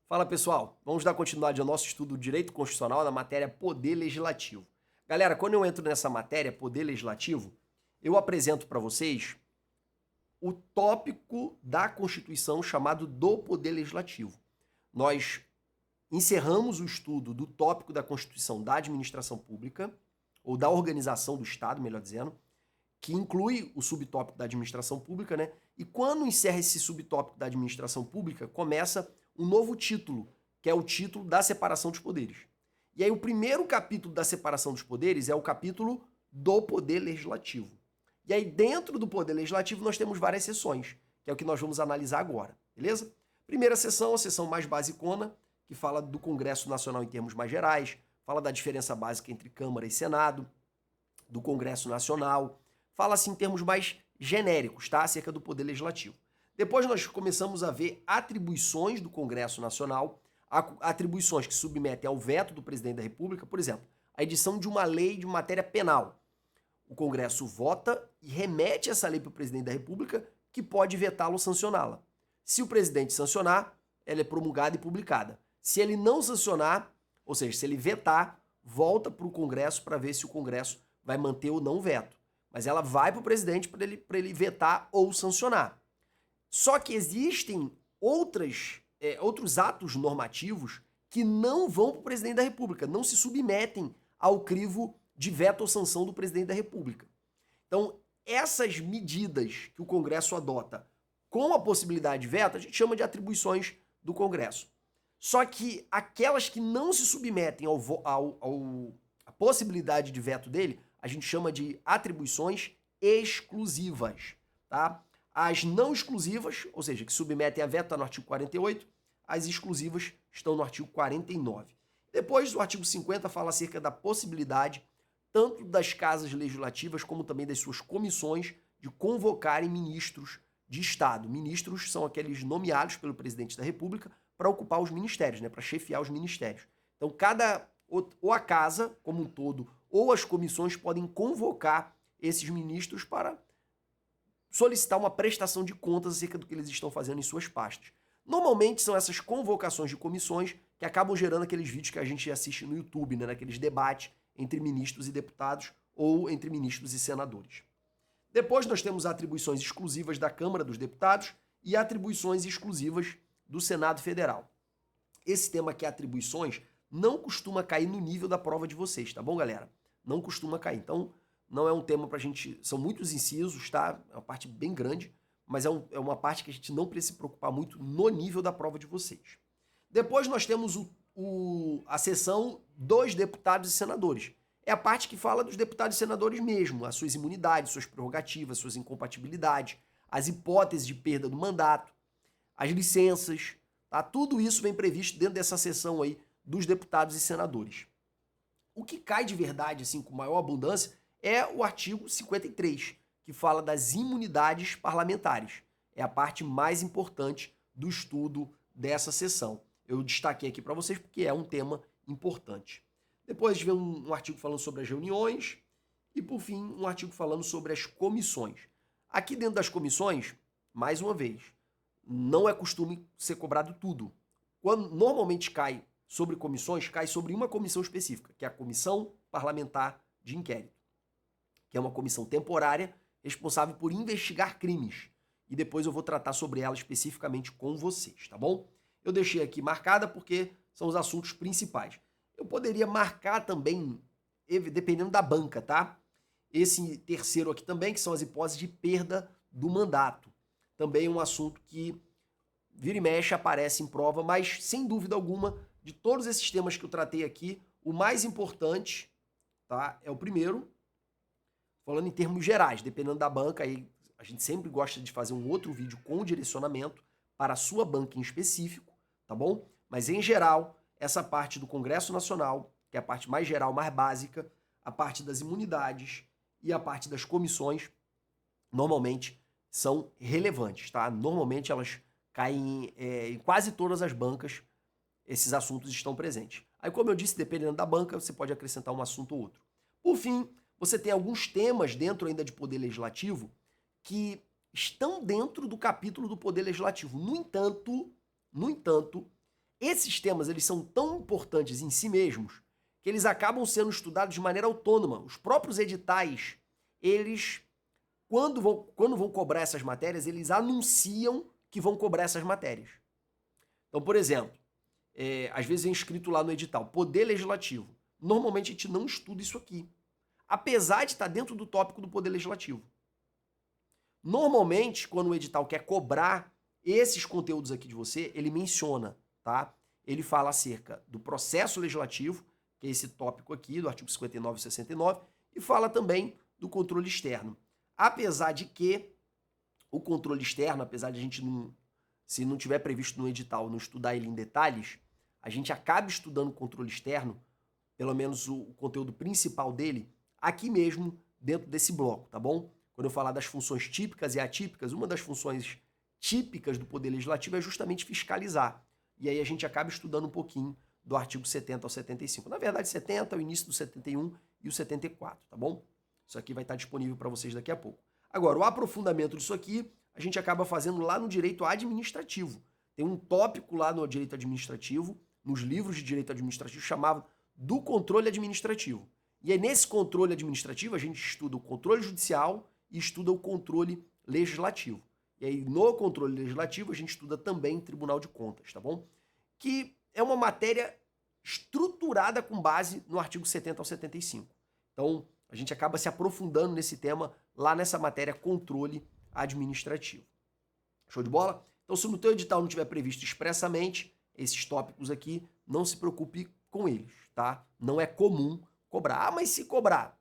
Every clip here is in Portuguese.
Fala pessoal, vamos dar continuidade ao nosso estudo do Direito Constitucional na matéria Poder Legislativo. Galera, quando eu entro nessa matéria, Poder Legislativo, eu apresento para vocês o tópico da Constituição chamado do Poder Legislativo. Nós encerramos o estudo do tópico da Constituição da Administração Pública, ou da Organização do Estado, melhor dizendo, que inclui o subtópico da Administração Pública, né? E quando encerra esse subtópico da Administração Pública, começa um novo título, que é o título da separação dos poderes. E aí o primeiro capítulo da separação dos poderes é o capítulo do Poder Legislativo. E aí dentro do Poder Legislativo nós temos várias seções, que é o que nós vamos analisar agora, beleza? Primeira seção, a seção mais basicona, que fala do Congresso Nacional em termos mais gerais, fala da diferença básica entre Câmara e Senado, do Congresso Nacional, fala-se em termos mais genéricos, tá? Acerca do Poder Legislativo. Depois nós começamos a ver atribuições do Congresso Nacional, atribuições que submetem ao veto do presidente da República, por exemplo, a edição de uma lei de matéria penal. O Congresso vota e remete essa lei para o presidente da República, que pode vetá-la ou sancioná-la. Se o presidente sancionar, ela é promulgada e publicada. Se ele não sancionar, ou seja, se ele vetar, volta para o Congresso para ver se o Congresso vai manter ou não o veto. Mas ela vai para o presidente para ele vetar ou sancionar. Só que existem outros atos normativos que não vão para o presidente da República, não se submetem ao crivo de veto ou sanção do presidente da República. Então, essas medidas que o Congresso adota com a possibilidade de veto, a gente chama de atribuições do Congresso. Só que aquelas que não se submetem à possibilidade de veto dele, a gente chama de atribuições exclusivas, tá? As não exclusivas, ou seja, que submetem a veto, está no artigo 48, as exclusivas estão no artigo 49. Depois, o artigo 50 fala acerca da possibilidade, tanto das casas legislativas como também das suas comissões, de convocarem ministros de Estado. Ministros são aqueles nomeados pelo presidente da República para ocupar os ministérios, né, para chefiar os ministérios. Então, ou a casa como um todo, ou as comissões podem convocar esses ministros para solicitar uma prestação de contas acerca do que eles estão fazendo em suas pastas. Normalmente são essas convocações de comissões que acabam gerando aqueles vídeos que a gente assiste no YouTube, né, naqueles debates entre ministros e deputados ou entre ministros e senadores. Depois nós temos atribuições exclusivas da Câmara dos Deputados e atribuições exclusivas do Senado Federal. Esse tema aqui, atribuições, não costuma cair no nível da prova de vocês, tá bom, galera? Não costuma cair. Então, não é um tema pra gente... São muitos incisos, tá? É uma parte bem grande, mas é uma parte que a gente não precisa se preocupar muito no nível da prova de vocês. Depois nós temos a seção dos deputados e senadores. É a parte que fala dos deputados e senadores mesmo, as suas imunidades, suas prerrogativas, suas incompatibilidades, as hipóteses de perda do mandato, as licenças, tá? Tudo isso vem previsto dentro dessa seção aí dos deputados e senadores. O que cai de verdade, assim, com maior abundância, é o artigo 53, que fala das imunidades parlamentares. É a parte mais importante do estudo dessa sessão. Eu destaquei aqui para vocês porque é um tema importante. Depois vem um artigo falando sobre as reuniões e, por fim, um artigo falando sobre as comissões. Aqui dentro das comissões, mais uma vez, não é costume ser cobrado tudo. Quando normalmente cai sobre comissões, cai sobre uma comissão específica, que é a Comissão Parlamentar de Inquérito, que é uma comissão temporária responsável por investigar crimes. E depois eu vou tratar sobre ela especificamente com vocês, tá bom? Eu deixei aqui marcada porque são os assuntos principais. Eu poderia marcar também, dependendo da banca, tá? Esse terceiro aqui também, que são as hipóteses de perda do mandato. Também um assunto que vira e mexe aparece em prova, mas sem dúvida alguma, de todos esses temas que eu tratei aqui, o mais importante, tá, é o primeiro, falando em termos gerais, dependendo da banca, aí a gente sempre gosta de fazer um outro vídeo com direcionamento para a sua banca em específico, tá bom? Mas em geral, essa parte do Congresso Nacional, que é a parte mais geral, mais básica, a parte das imunidades e a parte das comissões, normalmente são relevantes, tá? Normalmente elas caem em quase todas as bancas, esses assuntos estão presentes. Aí, como eu disse, dependendo da banca, você pode acrescentar um assunto ou outro. Por fim, você tem alguns temas dentro ainda de Poder Legislativo que estão dentro do capítulo do Poder Legislativo. No entanto, Esses temas, eles são tão importantes em si mesmos que eles acabam sendo estudados de maneira autônoma. Os próprios editais, eles, quando vão cobrar essas matérias, eles anunciam que vão cobrar essas matérias. Então, por exemplo, às vezes é escrito lá no edital, Poder Legislativo. Normalmente a gente não estuda isso aqui, apesar de estar dentro do tópico do Poder Legislativo. Normalmente, quando o edital quer cobrar esses conteúdos aqui de você, ele menciona, tá? Ele fala acerca do processo legislativo, que é esse tópico aqui, do artigo 59 e 69, e fala também do controle externo. Apesar de que o controle externo, apesar de a gente não, se não tiver previsto no edital, não estudar ele em detalhes, a gente acaba estudando o controle externo, pelo menos o conteúdo principal dele, aqui mesmo, dentro desse bloco, tá bom? Quando eu falar das funções típicas e atípicas, uma das funções típicas do Poder Legislativo é justamente fiscalizar. E aí a gente acaba estudando um pouquinho do artigo 70 ao 75. Na verdade, 70 é o início do 71 e o 74, tá bom? Isso aqui vai estar disponível para vocês daqui a pouco. Agora, o aprofundamento disso aqui, a gente acaba fazendo lá no direito administrativo. Tem um tópico lá no direito administrativo, nos livros de direito administrativo, chamado do controle administrativo. E aí, nesse controle administrativo, a gente estuda o controle judicial e estuda o controle legislativo. E aí, no controle legislativo, a gente estuda também Tribunal de Contas, tá bom? Que é uma matéria estruturada com base no artigo 70 ao 75. Então, a gente acaba se aprofundando nesse tema lá nessa matéria controle administrativo. Show de bola? Então, se no teu edital não tiver previsto expressamente esses tópicos aqui, não se preocupe com eles, tá? Não é comum cobrar. Ah, mas se cobrar,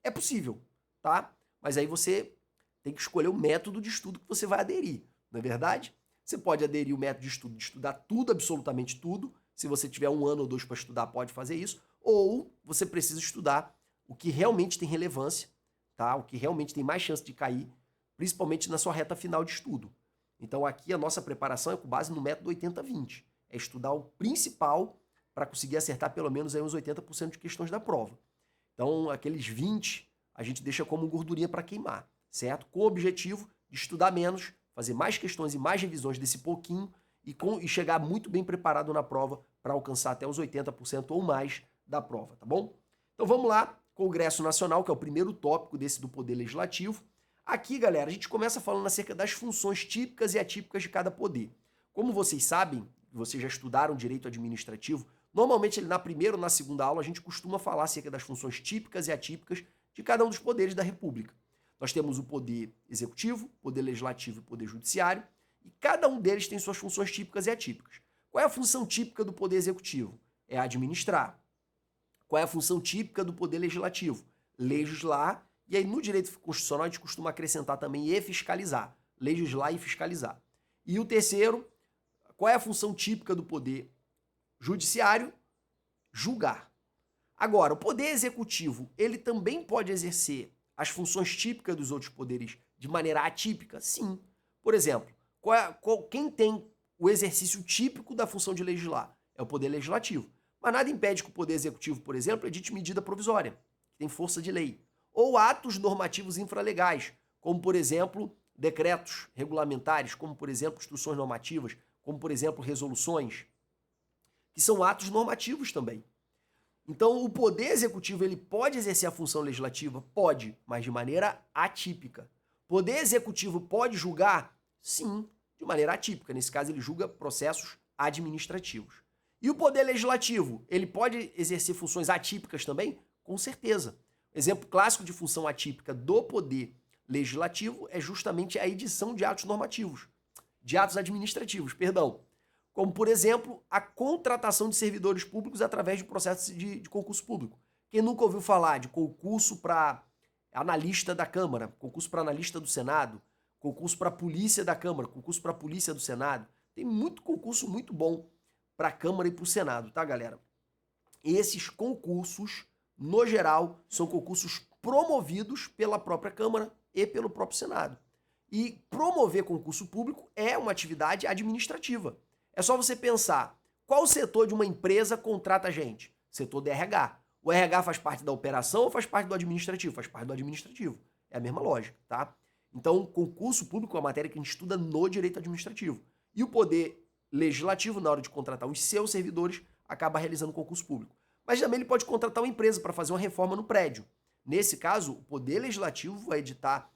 é possível, tá? Mas aí você tem que escolher o método de estudo que você vai aderir, não é verdade? Você pode aderir o método de estudo, de estudar tudo, absolutamente tudo. Se você tiver 1 ano ou 2 para estudar, pode fazer isso. Ou você precisa estudar o que realmente tem relevância, tá? O que realmente tem mais chance de cair, principalmente na sua reta final de estudo. Então aqui a nossa preparação é com base no método 80-20. É estudar o principal para conseguir acertar pelo menos aí uns 80% de questões da prova. Então aqueles 20 a gente deixa como gordurinha para queimar, certo? Com o objetivo de estudar menos, fazer mais questões e mais revisões desse pouquinho e chegar muito bem preparado na prova para alcançar até os 80% ou mais da prova, tá bom? Então vamos lá, Congresso Nacional, que é o primeiro tópico desse do Poder Legislativo. Aqui, galera, a gente começa falando acerca das funções típicas e atípicas de cada poder. Como vocês sabem, vocês já estudaram direito administrativo, normalmente na primeira ou na segunda aula a gente costuma falar acerca das funções típicas e atípicas de cada um dos poderes da República. Nós temos o poder executivo, poder legislativo e poder judiciário, e cada um deles tem suas funções típicas e atípicas. Qual é a função típica do poder executivo? É administrar. Qual é a função típica do poder legislativo? Legislar. E aí, no direito constitucional, a gente costuma acrescentar também e fiscalizar. Legislar e fiscalizar. E o terceiro, qual é a função típica do poder judiciário? Julgar. Agora, o poder executivo, ele também pode exercer as funções típicas dos outros poderes de maneira atípica? Sim. Por exemplo, quem tem o exercício típico da função de legislar? É o poder legislativo. Mas nada impede que o poder executivo, por exemplo, edite medida provisória, que tem força de lei. Ou atos normativos infralegais, como, por exemplo, decretos regulamentares, como, por exemplo, instruções normativas, como, por exemplo, resoluções, que são atos normativos também. Então, o poder executivo ele pode exercer a função legislativa? Pode, mas de maneira atípica. Poder executivo pode julgar? Sim, de maneira atípica. Nesse caso, ele julga processos administrativos. E o poder legislativo, ele pode exercer funções atípicas também? Com certeza. Exemplo clássico de função atípica do poder legislativo é justamente a edição de atos normativos, de atos administrativos, perdão. Como, por exemplo, a contratação de servidores públicos através de processo de concurso público. Quem nunca ouviu falar de concurso para analista da Câmara, concurso para analista do Senado, concurso para polícia da Câmara, concurso para polícia do Senado? Tem muito concurso muito bom para a Câmara e para o Senado, tá, galera? Esses concursos, no geral, são concursos promovidos pela própria Câmara e pelo próprio Senado. E promover concurso público é uma atividade administrativa. É só você pensar, qual setor de uma empresa contrata gente? Setor do RH. O RH faz parte da operação ou faz parte do administrativo? Faz parte do administrativo. É a mesma lógica, tá? Então, concurso público é uma matéria que a gente estuda no direito administrativo. E o poder legislativo, na hora de contratar os seus servidores, acaba realizando concurso público. Mas também ele pode contratar uma empresa para fazer uma reforma no prédio. Nesse caso, o Poder Legislativo vai editar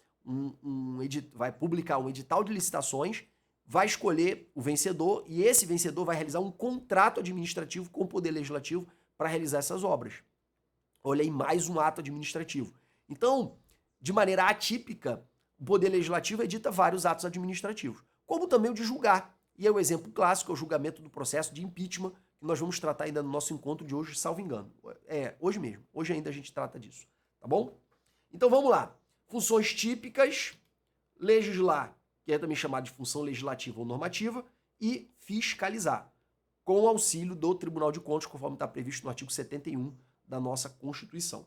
vai publicar um edital de licitações, vai escolher o vencedor e esse vencedor vai realizar um contrato administrativo com o Poder Legislativo para realizar essas obras. Olha aí, mais um ato administrativo. Então, de maneira atípica, o Poder Legislativo edita vários atos administrativos, como também o de julgar. E é o exemplo clássico, é o julgamento do processo de impeachment, que nós vamos tratar ainda no nosso encontro de hoje, salvo engano. Hoje mesmo. Hoje ainda a gente trata disso, tá bom? Então vamos lá. Funções típicas, legislar, que é também chamado de função legislativa ou normativa, e fiscalizar, com o auxílio do Tribunal de Contas, conforme está previsto no artigo 71 da nossa Constituição.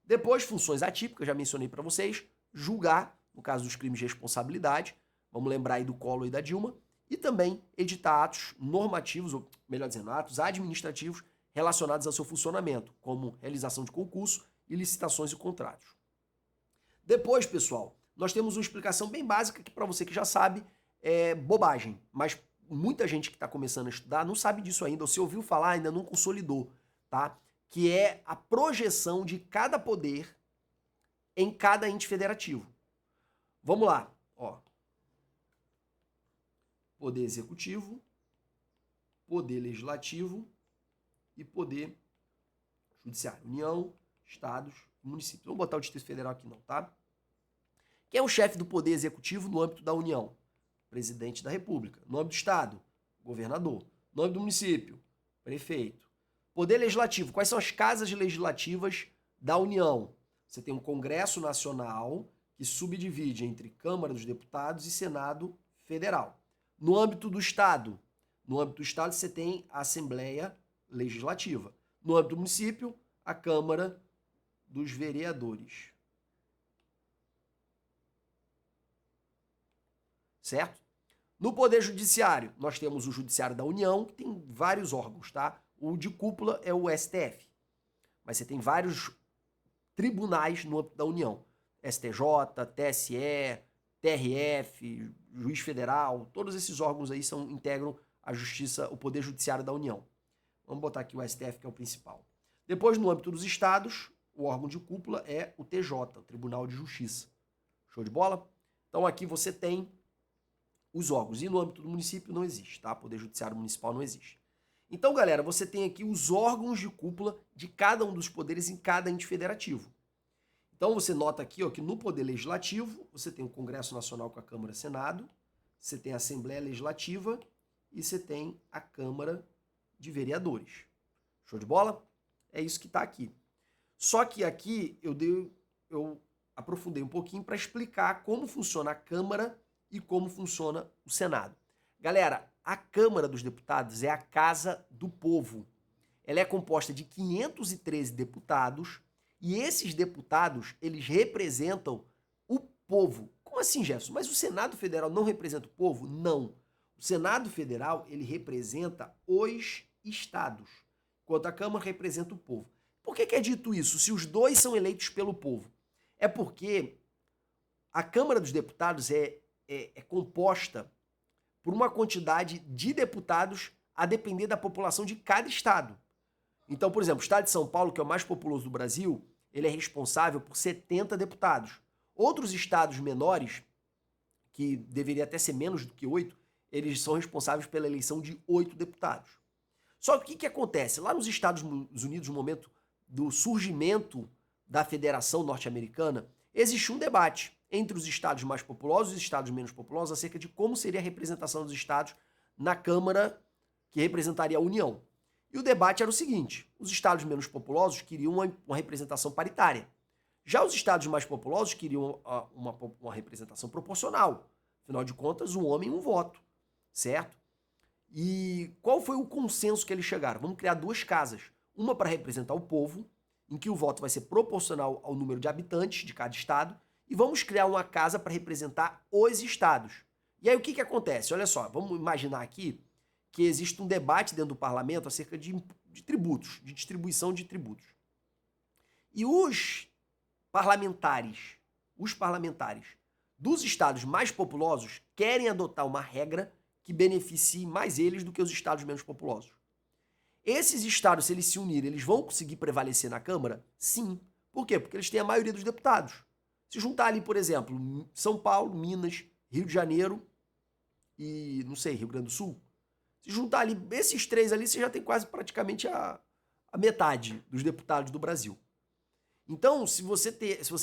Depois, funções atípicas, já mencionei para vocês, julgar, no caso dos crimes de responsabilidade, vamos lembrar aí do Collor e da Dilma, e também editar atos normativos, ou melhor dizendo, atos administrativos relacionados ao seu funcionamento, como realização de concurso e licitações e contratos. Depois, pessoal, nós temos uma explicação bem básica que para você que já sabe é bobagem, mas muita gente que está começando a estudar não sabe disso ainda, ou se ouviu falar ainda não consolidou, tá? Que é a projeção de cada poder em cada ente federativo. Vamos lá, ó. Poder executivo, poder legislativo e poder judiciário. União, estados e municípios. Vamos botar o Distrito Federal aqui não, tá? Quem é o chefe do poder executivo no âmbito da União? Presidente da República. No âmbito do estado? Governador. No âmbito do município? Prefeito. Poder legislativo. Quais são as casas legislativas da União? Você tem um Congresso Nacional que subdivide entre Câmara dos Deputados e Senado Federal. No âmbito do estado? No âmbito do estado você tem a Assembleia Legislativa. No âmbito do município, a Câmara dos Vereadores. Certo? No Poder Judiciário, nós temos o Judiciário da União, que tem vários órgãos, tá? O de cúpula é o STF. Mas você tem vários tribunais no âmbito da União. STJ, TSE, TRF, Juiz Federal, todos esses órgãos aí integram a justiça, o Poder Judiciário da União. Vamos botar aqui o STF, que é o principal. Depois, no âmbito dos estados, o órgão de cúpula é o TJ, o Tribunal de Justiça. Show de bola? Então aqui você tem os órgãos. E no âmbito do município não existe, tá? Poder Judiciário Municipal não existe. Então, galera, você tem aqui os órgãos de cúpula de cada um dos poderes em cada ente federativo. Então você nota aqui, ó, que no Poder Legislativo você tem o Congresso Nacional com a Câmara e Senado, você tem a Assembleia Legislativa e você tem a Câmara de Vereadores. Show de bola? É isso que está aqui. Só que aqui eu aprofundei um pouquinho para explicar como funciona a Câmara e como funciona o Senado. Galera, a Câmara dos Deputados é a Casa do Povo. Ela é composta de 513 deputados e esses deputados, eles representam o povo. Como assim, Jefferson? Mas o Senado Federal não representa o povo? Não. O Senado Federal, ele representa os estados, enquanto a Câmara representa o povo. Por que é dito isso, se os dois são eleitos pelo povo? É porque a Câmara dos Deputados é composta por uma quantidade de deputados a depender da população de cada estado. Então, por exemplo, o estado de São Paulo, que é o mais populoso do Brasil, ele é responsável por 70 deputados. Outros estados menores, que deveria até ser menos do que 8, eles são responsáveis pela eleição de 8 deputados. Só que o que acontece? Lá nos Estados Unidos, no momento do surgimento da Federação Norte-Americana, existe um debate entre os estados mais populosos e os estados menos populosos acerca de como seria a representação dos estados na Câmara que representaria a União. E o debate era o seguinte: os estados menos populosos queriam uma representação paritária. Já os estados mais populosos queriam uma representação proporcional. Afinal de contas, um homem, um voto. Certo? E qual foi o consenso que eles chegaram? Vamos criar duas casas. Uma para representar o povo, em que o voto vai ser proporcional ao número de habitantes de cada estado, e vamos criar uma casa para representar os estados. E aí o que acontece? Olha só, vamos imaginar aqui que existe um debate dentro do parlamento acerca de tributos, de distribuição de tributos. E os parlamentares dos estados mais populosos querem adotar uma regra que beneficie mais eles do que os estados menos populosos. Esses estados, se eles se unirem, eles vão conseguir prevalecer na Câmara? Sim. Por quê? Porque eles têm a maioria dos deputados. Se juntar ali, por exemplo, São Paulo, Minas, Rio de Janeiro e, não sei, Rio Grande do Sul, se juntar ali esses três ali, você já tem quase praticamente a metade dos deputados do Brasil. Então, se você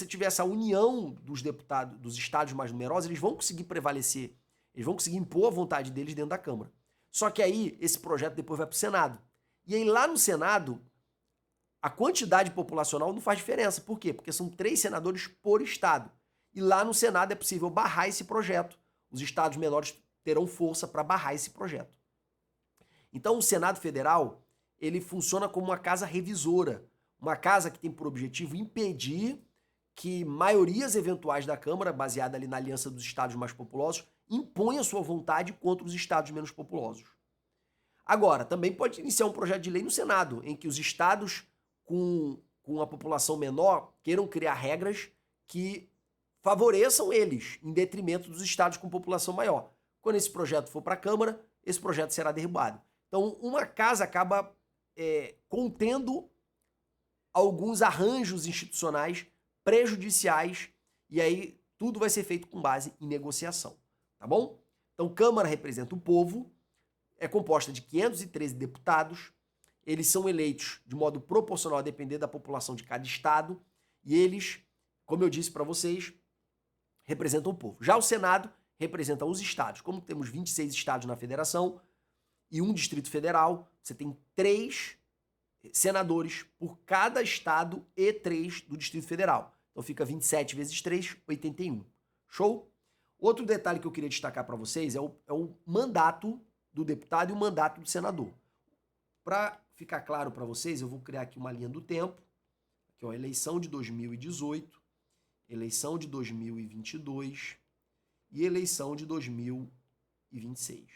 tiver essa união dos deputados, dos estados mais numerosos, eles vão conseguir prevalecer, eles vão conseguir impor a vontade deles dentro da Câmara. Só que aí, esse projeto depois vai para o Senado. E aí, lá no Senado, a quantidade populacional não faz diferença. Por quê? Porque são 3 senadores por estado. E lá no Senado é possível barrar esse projeto. Os estados menores terão força para barrar esse projeto. Então, o Senado Federal, ele funciona como uma casa revisora. Uma casa que tem por objetivo impedir que maiorias eventuais da Câmara, baseada ali na aliança dos estados mais populosos, imponha sua vontade contra os estados menos populosos. Agora, também pode iniciar um projeto de lei no Senado, em que os estados com a população menor queiram criar regras que favoreçam eles, em detrimento dos estados com população maior. Quando esse projeto for para a Câmara, esse projeto será derrubado. Então, uma casa acaba contendo alguns arranjos institucionais prejudiciais e aí tudo vai ser feito com base em negociação, tá bom? Então, Câmara representa o povo, é composta de 513 deputados, eles são eleitos de modo proporcional a depender da população de cada estado e eles, como eu disse para vocês, representam o povo. Já o Senado representa os estados. Como temos 26 estados na federação e um distrito federal, você tem 3 senadores por cada estado e 3 do Distrito Federal. Então fica 27 vezes 3, 81. Show? Outro detalhe que eu queria destacar para vocês é o mandato do deputado e o mandato do senador. Para ficar claro para vocês, eu vou criar aqui uma linha do tempo. Aqui, ó, eleição de 2018, eleição de 2022 e eleição de 2026.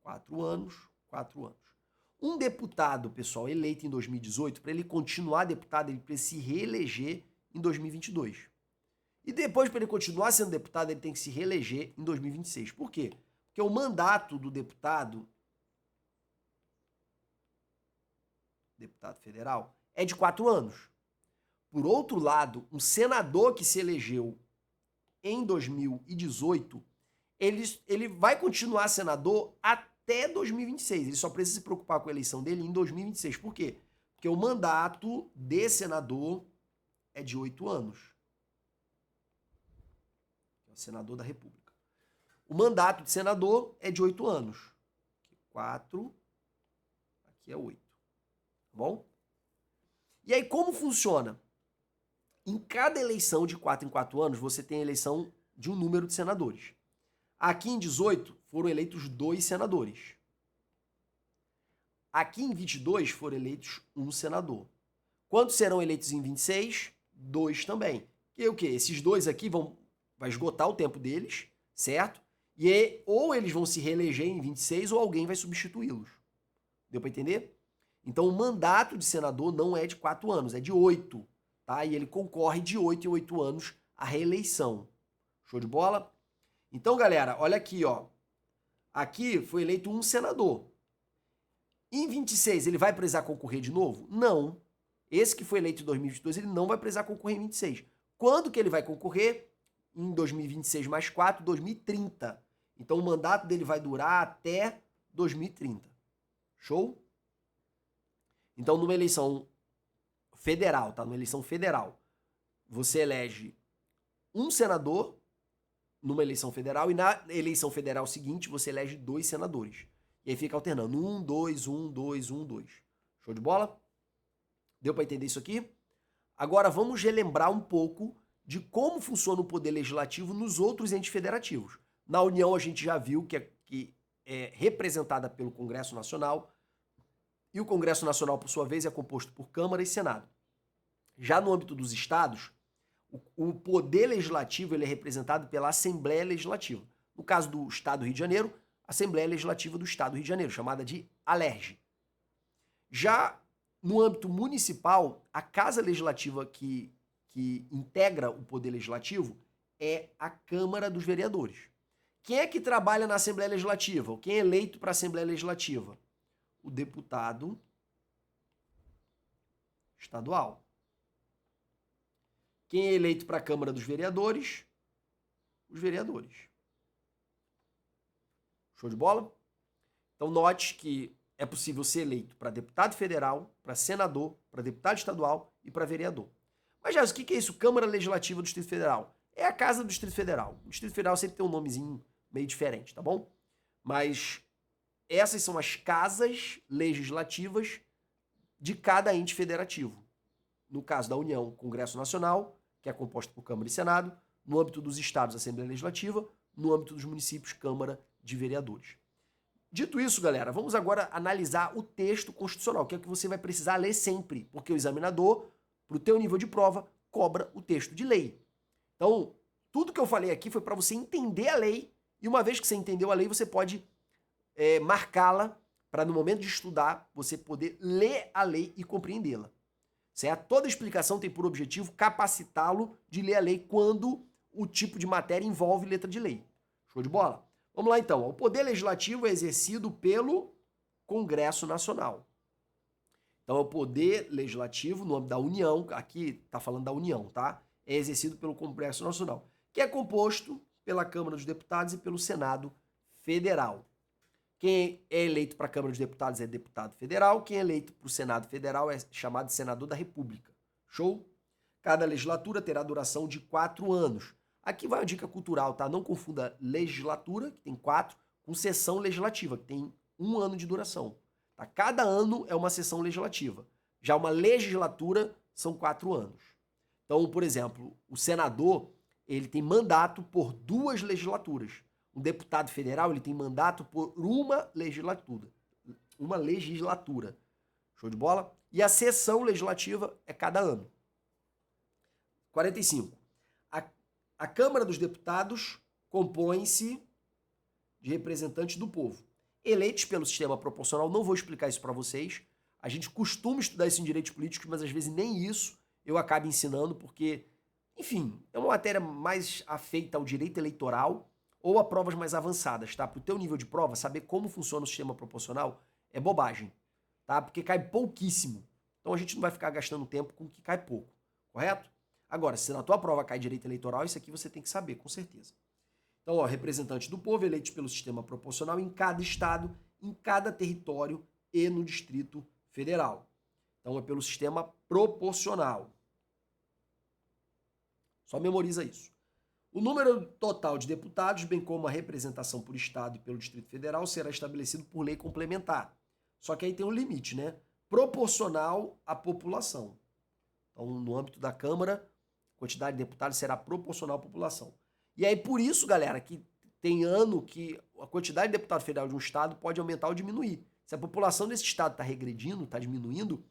4 anos, 4 anos. Um deputado, pessoal, eleito em 2018, para ele continuar deputado, ele precisa se reeleger em 2022. E depois, para ele continuar sendo deputado, ele tem que se reeleger em 2026. Por quê? Porque o mandato do deputado federal, é de 4 anos. Por outro lado, um senador que se elegeu em 2018, ele vai continuar senador até 2026. Ele só precisa se preocupar com a eleição dele em 2026. Por quê? Porque o mandato de senador é de 8 anos. É o senador da República. O mandato de senador é de 8 anos. Aqui 4, aqui é 8. Tá bom? E aí, como funciona? Em cada eleição de 4 em 4 anos, você tem a eleição de um número de senadores. Aqui em 18 foram eleitos 2 senadores. Aqui em 22 foram eleitos 1 senador. Quantos serão eleitos em 26? 2 também. E o quê? Esses 2 aqui vai esgotar o tempo deles, certo? E ou eles vão se reeleger em 26 ou alguém vai substituí-los. Deu para entender? Então o mandato de senador não é de 4 anos, é de 8. Tá? E ele concorre de 8 em 8 anos à reeleição. Show de bola? Então, galera, olha aqui, ó. Aqui foi eleito 1 senador. Em 26, ele vai precisar concorrer de novo? Não. Esse que foi eleito em 2022, ele não vai precisar concorrer em 26. Quando que ele vai concorrer? Em 2026 mais 4, 2030. Então, o mandato dele vai durar até 2030. Show? Então, numa eleição federal, tá? Numa eleição federal, você elege 1 senador numa eleição federal e na eleição federal seguinte você elege 2 senadores. E aí fica alternando 1, 2, 1, 2, 1, 2. Show de bola? Deu para entender isso aqui? Agora vamos relembrar um pouco de como funciona o poder legislativo nos outros entes federativos. Na União a gente já viu que é representada pelo Congresso Nacional e o Congresso Nacional, por sua vez, é composto por Câmara e Senado. Já no âmbito dos estados, o poder legislativo ele é representado pela Assembleia Legislativa. No caso do Estado do Rio de Janeiro, Assembleia Legislativa do Estado do Rio de Janeiro, chamada de ALERJ. Já no âmbito municipal, a casa legislativa que integra o poder legislativo é a Câmara dos Vereadores, Quem é que trabalha na Assembleia Legislativa? Ou quem é eleito para a Assembleia Legislativa? O deputado estadual. Quem é eleito para a Câmara dos Vereadores? Os vereadores. Show de bola? Então note que é possível ser eleito para deputado federal, para senador, para deputado estadual e para vereador. Mas, Jéssica, o que é isso? Câmara Legislativa do Distrito Federal. É a casa do Distrito Federal. O Distrito Federal sempre tem um nomezinho meio diferente, tá bom? Mas essas são as casas legislativas de cada ente federativo. No caso da União, Congresso Nacional, que é composto por Câmara e Senado, no âmbito dos estados, Assembleia Legislativa, no âmbito dos municípios, Câmara de Vereadores. Dito isso, galera, vamos agora analisar o texto constitucional, que é o que você vai precisar ler sempre, porque o examinador, para o teu nível de prova, cobra o texto de lei. Então, tudo que eu falei aqui foi para você entender a lei, e uma vez que você entendeu a lei, você pode marcá-la para, no momento de estudar, você poder ler a lei e compreendê-la. Certo? Toda explicação tem por objetivo capacitá-lo de ler a lei quando o tipo de matéria envolve letra de lei. Show de bola? Vamos lá então. O poder legislativo é exercido pelo Congresso Nacional. Então, é o poder legislativo no âmbito da União, aqui está falando da União, tá? É exercido pelo Congresso Nacional, que é composto pela Câmara dos Deputados e pelo Senado Federal. Quem é eleito para a Câmara dos Deputados é deputado federal, quem é eleito para o Senado Federal é chamado de senador da República. Show? Cada legislatura terá duração de 4 anos. Aqui vai uma dica cultural, tá? Não confunda legislatura, que tem 4, com sessão legislativa, que tem 1 ano de duração. Tá? Cada ano é uma sessão legislativa. Já uma legislatura são 4 anos. Então, por exemplo, o senador, ele tem mandato por 2 legislaturas. Um deputado federal, ele tem mandato por uma legislatura. Uma legislatura. Show de bola? E a sessão legislativa é cada ano. 45. A Câmara dos Deputados compõe-se de representantes do povo, eleitos pelo sistema proporcional. Não vou explicar isso para vocês. A gente costuma estudar isso em direitos políticos, mas às vezes nem isso eu acabo ensinando, porque, enfim, é uma matéria mais afeita ao direito eleitoral ou a provas mais avançadas, tá? Para o teu nível de prova, saber como funciona o sistema proporcional é bobagem, tá? Porque cai pouquíssimo. Então a gente não vai ficar gastando tempo com o que cai pouco, correto? Agora, se na tua prova cai direito eleitoral, isso aqui você tem que saber, com certeza. Então, ó, representantes do povo eleitos pelo sistema proporcional em cada estado, em cada território e no Distrito Federal. Então, é pelo sistema proporcional. Só memoriza isso. O número total de deputados, bem como a representação por estado e pelo Distrito Federal, será estabelecido por lei complementar. Só que aí tem um limite, né? Proporcional à população. Então, no âmbito da Câmara, a quantidade de deputados será proporcional à população. E aí, por isso, galera, que tem ano que a quantidade de deputado federal de um estado pode aumentar ou diminuir. Se a população desse estado está regredindo, está diminuindo,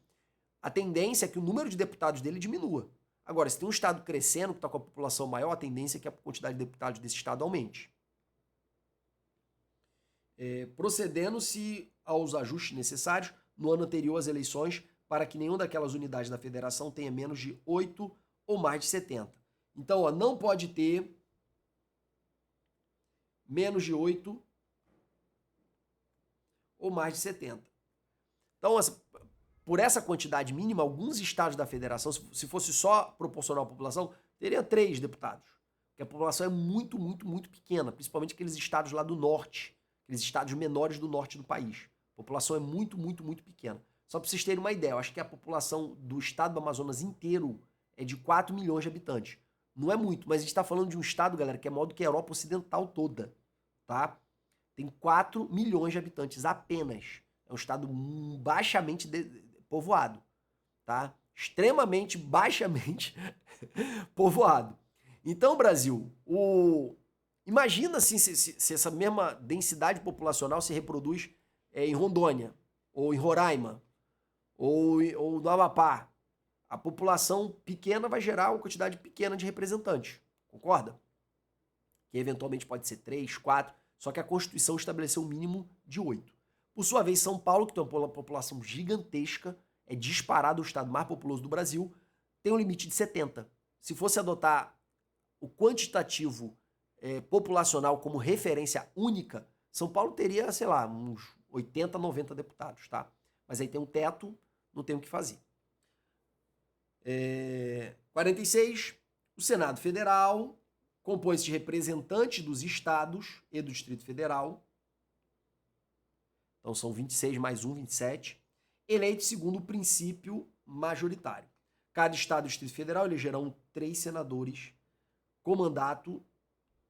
a tendência é que o número de deputados dele diminua. Agora, se tem um estado crescendo, que está com a população maior, a tendência é que a quantidade de deputados desse estado aumente. Procedendo-se aos ajustes necessários no ano anterior às eleições, para que nenhuma daquelas unidades da federação tenha menos de 8 ou mais de 70. Então, ó, não pode ter menos de 8 ou mais de 70. Então, por essa quantidade mínima, alguns estados da federação, se fosse só proporcional à população, teria 3 deputados. Porque a população é muito, muito, muito pequena, principalmente aqueles estados lá do norte, aqueles estados menores do norte do país. A população é muito, muito, muito pequena. Só para vocês terem uma ideia, eu acho que a população do estado do Amazonas inteiro é de 4 milhões de habitantes. Não é muito, mas a gente está falando de um estado, galera, que é maior do que a Europa Ocidental toda, tá? Tem 4 milhões de habitantes apenas. É um estado baixamente povoado, tá? Extremamente, baixamente povoado. Então, Brasil, imagina assim, se essa mesma densidade populacional se reproduz em Rondônia, ou em Roraima, ou no Amapá. A população pequena vai gerar uma quantidade pequena de representantes, concorda? Que eventualmente pode ser 3, 4, só que a Constituição estabeleceu um mínimo de 8. Por sua vez, São Paulo, que tem uma população gigantesca, é disparado o estado mais populoso do Brasil, tem um limite de 70. Se fosse adotar o quantitativo populacional como referência única, São Paulo teria, sei lá, uns 80, 90 deputados, tá? Mas aí tem um teto, não tem o que fazer. 46, o Senado Federal compõe-se de representantes dos estados e do Distrito Federal. Então são 26 mais 1, 27. Eleitos segundo o princípio majoritário. Cada estado e Distrito Federal elegerão 3 senadores com mandato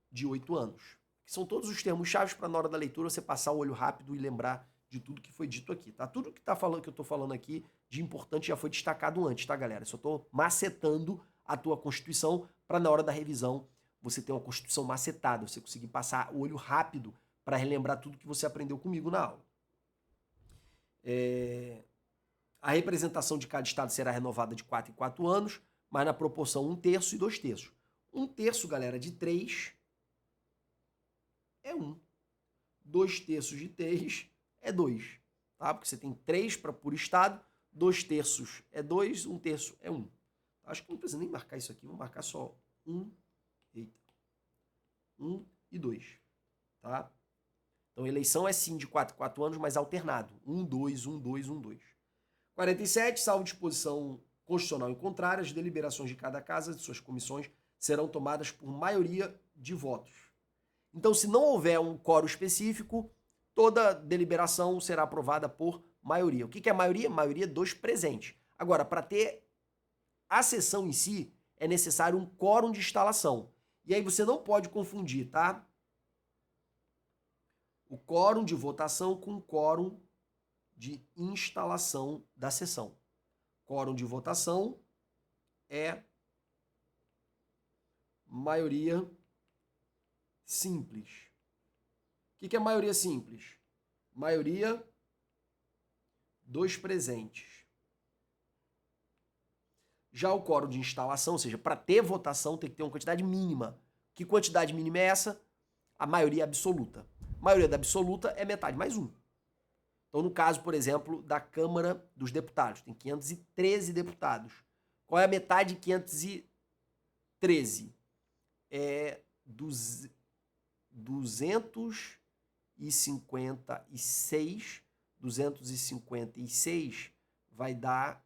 de 8 anos. Que são todos os termos chaves para na hora da leitura você passar o olho rápido e lembrar de tudo que foi dito aqui, tá? Tudo que eu tô falando aqui de importante já foi destacado antes, tá, galera? Eu só tô macetando a tua Constituição para na hora da revisão você ter uma Constituição macetada, você conseguir passar o olho rápido para relembrar tudo que você aprendeu comigo na aula. A representação de cada estado será renovada de 4 em 4 anos, mas na proporção 1/3 e 2/3. 1/3, galera, de 3 é 1. 2/3 de 3 é 2, tá? Porque você tem 3 por estado, 2/3 é 2, 1/3 é 1. Acho que não precisa nem marcar isso aqui, vou marcar só 1 e 2, tá? Então, eleição é sim de 4 em 4 anos, mas alternado. 1, 2, 1, 2, 1, 2. 47, salvo disposição constitucional em contrário, as deliberações de cada casa de suas comissões serão tomadas por maioria de votos. Então, se não houver um quórum específico, toda deliberação será aprovada por maioria. O que é maioria? Maioria dos presentes. Agora, para ter a sessão em si, é necessário um quórum de instalação. E aí você não pode confundir, tá? O quórum de votação com o quórum de instalação da sessão. Quórum de votação é maioria simples. O que é maioria simples? Maioria dos presentes. Já o quórum de instalação, ou seja, para ter votação tem que ter uma quantidade mínima. Que quantidade mínima é essa? A maioria absoluta. A maioria da absoluta é metade mais 1. Então, no caso, por exemplo, da Câmara dos Deputados, tem 513 deputados. Qual é a metade de 513? É 256. 256 vai dar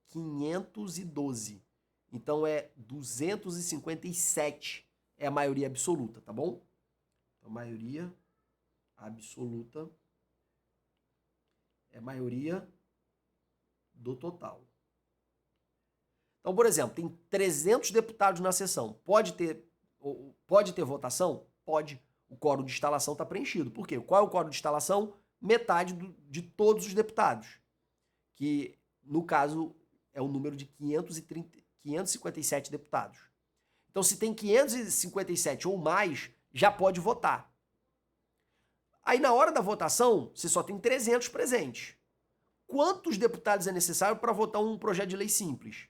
512. Então, é 257 é a maioria absoluta, tá bom? Então, maioria absoluta é maioria do total. Então, por exemplo, tem 300 deputados na sessão. Pode ter votação? Pode. O quórum de instalação está preenchido. Por quê? Qual é o quórum de instalação? Metade de todos os deputados. Que, no caso, é o número de 557 deputados. Então, se tem 557 ou mais, já pode votar. Aí, na hora da votação, você só tem 300 presentes. Quantos deputados é necessário para votar um projeto de lei simples?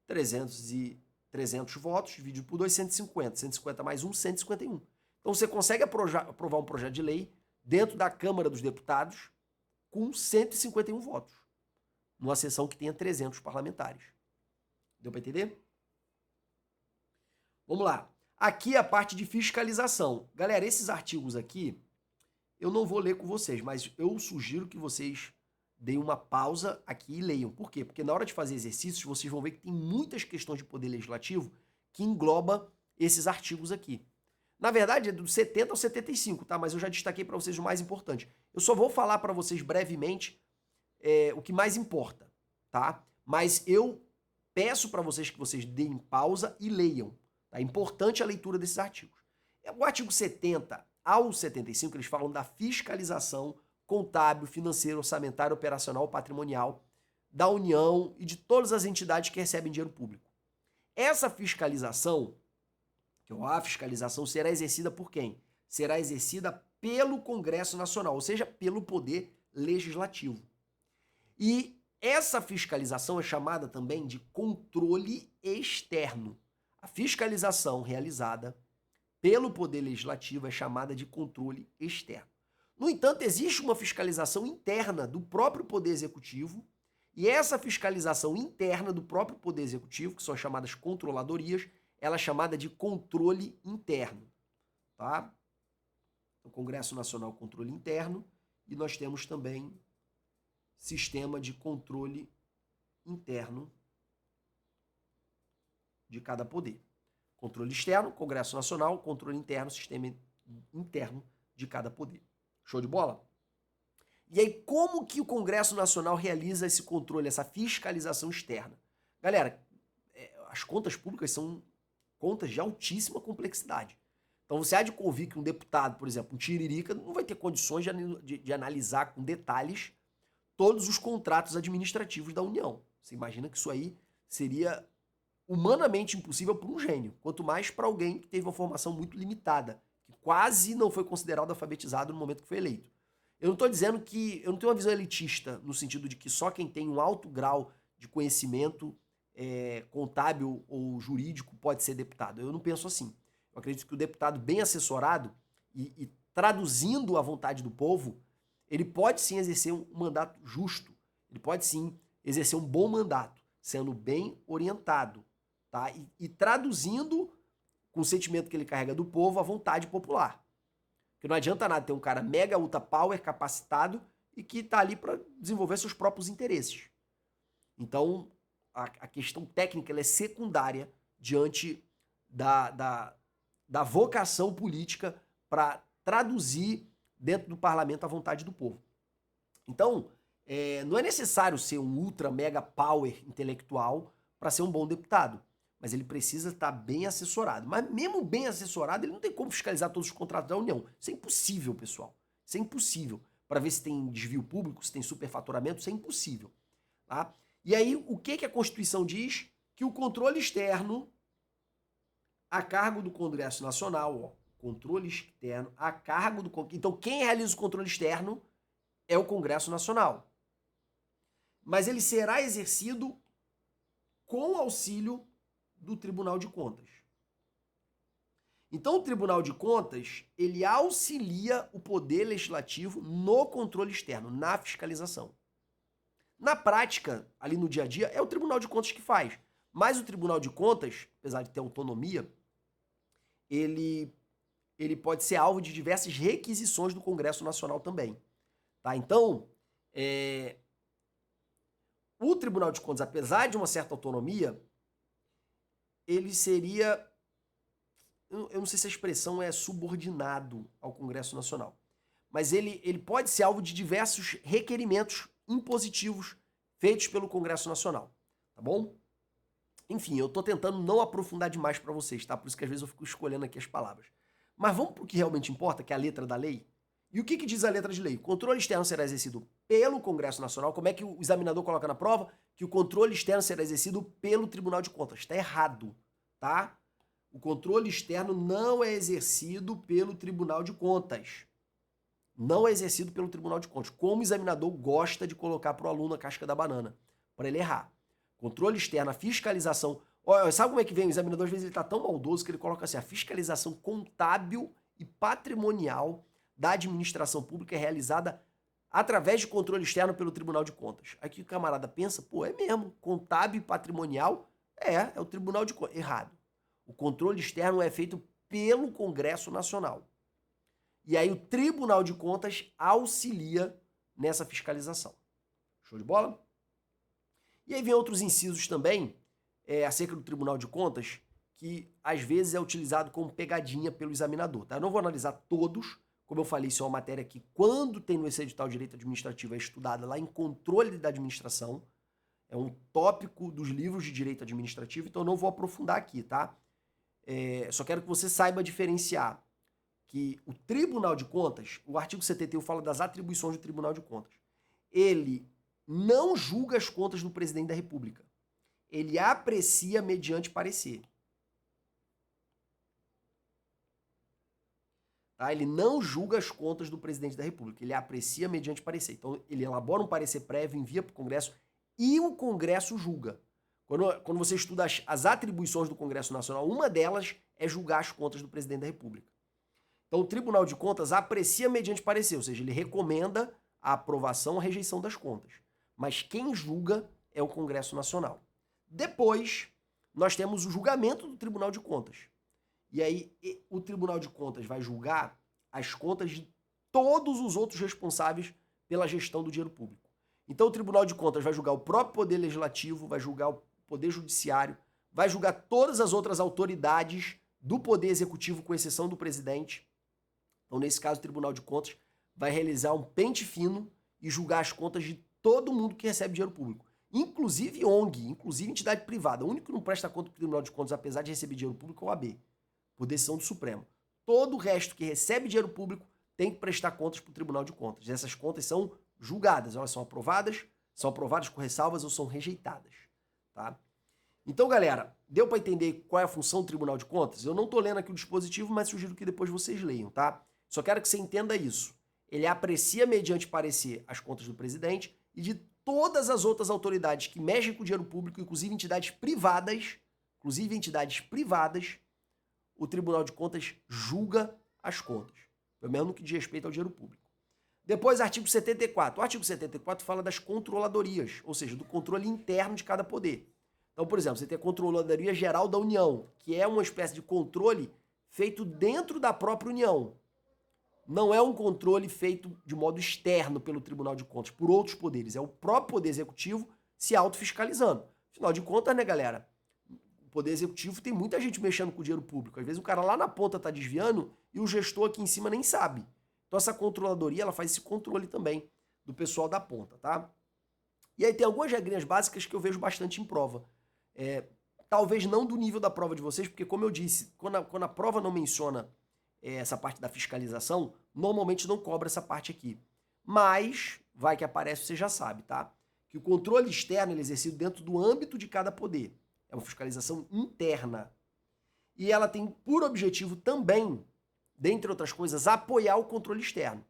300 votos, dividido por 2, 150. 150 mais 1, 151. Então, você consegue aprovar um projeto de lei dentro da Câmara dos Deputados com 151 votos, numa sessão que tenha 300 parlamentares. Deu para entender? Vamos lá. Aqui é a parte de fiscalização. Galera, esses artigos aqui, eu não vou ler com vocês, mas eu sugiro que vocês deem uma pausa aqui e leiam. Por quê? Porque na hora de fazer exercícios, vocês vão ver que tem muitas questões de poder legislativo que engloba esses artigos aqui. Na verdade, é do 70 ao 75, tá? Mas eu já destaquei para vocês o mais importante. Eu só vou falar para vocês brevemente o que mais importa, tá? Mas eu peço para vocês que vocês deem pausa e leiam. Tá? É importante a leitura desses artigos. O artigo 70 ao 75, eles falam da fiscalização contábil, financeira, orçamentária, operacional, patrimonial da União e de todas as entidades que recebem dinheiro público. Essa fiscalização, a fiscalização será exercida por quem? Será exercida pelo Congresso Nacional, ou seja, pelo Poder Legislativo. E essa fiscalização é chamada também de controle externo. A fiscalização realizada pelo Poder Legislativo é chamada de controle externo. No entanto, existe uma fiscalização interna do próprio Poder Executivo, e essa fiscalização interna do próprio Poder Executivo, que são as chamadas controladorias, ela é chamada de controle interno. tá? O Congresso Nacional, controle interno, e nós temos também sistema de controle interno de cada poder. Controle externo, Congresso Nacional, controle interno, sistema interno de cada poder. Show de bola? E aí, como que o Congresso Nacional realiza esse controle, essa fiscalização externa? Galera, as contas públicas são contas de altíssima complexidade. Então você há de convir que um deputado, por exemplo, um tiririca, não vai ter condições de analisar com detalhes todos os contratos administrativos da União. Você imagina que isso aí seria humanamente impossível para um gênio, quanto mais para alguém que teve uma formação muito limitada, que quase não foi considerado alfabetizado no momento que foi eleito. Eu não estou dizendo que... Eu não tenho uma visão elitista, no sentido de que só quem tem um alto grau de conhecimento contábil ou jurídico pode ser deputado. Eu não penso assim. Eu acredito que o deputado bem assessorado e traduzindo a vontade do povo, ele pode sim exercer um mandato justo. Ele pode sim exercer um bom mandato, sendo bem orientado, tá? E traduzindo com o sentimento que ele carrega do povo a vontade popular. Porque não adianta nada ter um cara mega ultra power, capacitado e que está ali para desenvolver seus próprios interesses. Então, a questão técnica ela é secundária diante da vocação política para traduzir dentro do parlamento a vontade do povo. Então, não é necessário ser um ultra mega power intelectual para ser um bom deputado, mas ele precisa estar bem assessorado. Mas mesmo bem assessorado, ele não tem como fiscalizar todos os contratos da União. Isso é impossível, pessoal. Isso é impossível. Para ver se tem desvio público, se tem superfaturamento, isso é impossível. Tá? E aí, o que a Constituição diz? Que o controle externo, a cargo do Congresso Nacional, ó, controle externo, a cargo do... Então, quem realiza o controle externo é o Congresso Nacional. Mas ele será exercido com auxílio do Tribunal de Contas. Então, o Tribunal de Contas, ele auxilia o Poder Legislativo no controle externo, na fiscalização. Na prática, ali no dia a dia, é o Tribunal de Contas que faz. Mas o Tribunal de Contas, apesar de ter autonomia, ele pode ser alvo de diversas requisições do Congresso Nacional também. Tá? Então, o Tribunal de Contas, apesar de uma certa autonomia, ele seria... Eu não sei se a expressão é subordinado ao Congresso Nacional, mas ele pode ser alvo de diversos requerimentos impositivos feitos pelo Congresso Nacional, tá bom? Enfim, eu tô tentando não aprofundar demais para vocês, tá? Por isso que às vezes eu fico escolhendo aqui as palavras. Mas vamos pro que realmente importa, que é a letra da lei. E o que diz a letra de lei? O controle externo será exercido pelo Congresso Nacional. Como é que o examinador coloca na prova? Que o controle externo será exercido pelo Tribunal de Contas. Tá errado, tá? O controle externo não é exercido pelo Tribunal de Contas. Não é exercido pelo Tribunal de Contas. Como o examinador gosta de colocar para o aluno a casca da banana, para ele errar. Controle externo, a fiscalização... Olha, sabe como é que vem? O examinador, às vezes, ele está tão maldoso que ele coloca assim, a fiscalização contábil e patrimonial da administração pública é realizada através de controle externo pelo Tribunal de Contas. Aqui o camarada pensa, pô, é mesmo, contábil e patrimonial é o Tribunal de Contas. Errado. O controle externo é feito pelo Congresso Nacional. E aí o Tribunal de Contas auxilia nessa fiscalização. Show de bola? E aí vem outros incisos também, acerca do Tribunal de Contas, que às vezes é utilizado como pegadinha pelo examinador. Tá? Eu não vou analisar todos, como eu falei, isso é uma matéria que quando tem no edital de Direito Administrativo é estudada lá em controle da administração, é um tópico dos livros de Direito Administrativo, então eu não vou aprofundar aqui, tá? Só quero que você saiba diferenciar que o Tribunal de Contas, o artigo 71 fala das atribuições do Tribunal de Contas. Ele não julga as contas do presidente da República. Ele aprecia mediante parecer. Tá? Ele não julga as contas do presidente da República. Ele aprecia mediante parecer. Então, ele elabora um parecer prévio, envia para o Congresso e o Congresso julga. Quando você estuda as atribuições do Congresso Nacional, uma delas é julgar as contas do presidente da República. Então, o Tribunal de Contas aprecia mediante parecer, ou seja, ele recomenda a aprovação ou rejeição das contas. Mas quem julga é o Congresso Nacional. Depois, nós temos o julgamento do Tribunal de Contas. E aí o Tribunal de Contas vai julgar as contas de todos os outros responsáveis pela gestão do dinheiro público. Então o Tribunal de Contas vai julgar o próprio Poder Legislativo, vai julgar o Poder Judiciário, vai julgar todas as outras autoridades do Poder Executivo, com exceção do presidente. Então, nesse caso, o Tribunal de Contas vai realizar um pente fino e julgar as contas de todo mundo que recebe dinheiro público. Inclusive ONG, inclusive entidade privada. O único que não presta conta para o Tribunal de Contas, apesar de receber dinheiro público, é o AB, por decisão do Supremo. Todo o resto que recebe dinheiro público tem que prestar contas para o Tribunal de Contas. Essas contas são julgadas, elas são aprovadas com ressalvas ou são rejeitadas, tá? Então, galera, deu para entender qual é a função do Tribunal de Contas? Eu não estou lendo aqui o dispositivo, mas sugiro que depois vocês leiam, tá? Só quero que você entenda isso. Ele aprecia, mediante parecer, as contas do presidente e de todas as outras autoridades que mexem com o dinheiro público, inclusive entidades privadas, o Tribunal de Contas julga as contas, pelo menos no que diz respeito ao dinheiro público. Depois, artigo 74. O artigo 74 fala das controladorias, ou seja, do controle interno de cada poder. Então, por exemplo, você tem a Controladoria Geral da União, que é uma espécie de controle feito dentro da própria União. Não é um controle feito de modo externo pelo Tribunal de Contas, por outros poderes. É o próprio Poder Executivo se autofiscalizando. Afinal de contas, né, galera? O Poder Executivo tem muita gente mexendo com o dinheiro público. Às vezes o cara lá na ponta tá desviando e o gestor aqui em cima nem sabe. Então essa controladoria, ela faz esse controle também do pessoal da ponta, tá? E aí tem algumas regrinhas básicas que eu vejo bastante em prova. Talvez não do nível da prova de vocês, porque como eu disse, quando a prova não menciona essa parte da fiscalização, normalmente não cobra essa parte aqui. Mas, vai que aparece, você já sabe, tá? Que o controle externo ele é exercido dentro do âmbito de cada poder. É uma fiscalização interna. E ela tem por objetivo também, dentre outras coisas, apoiar o controle externo.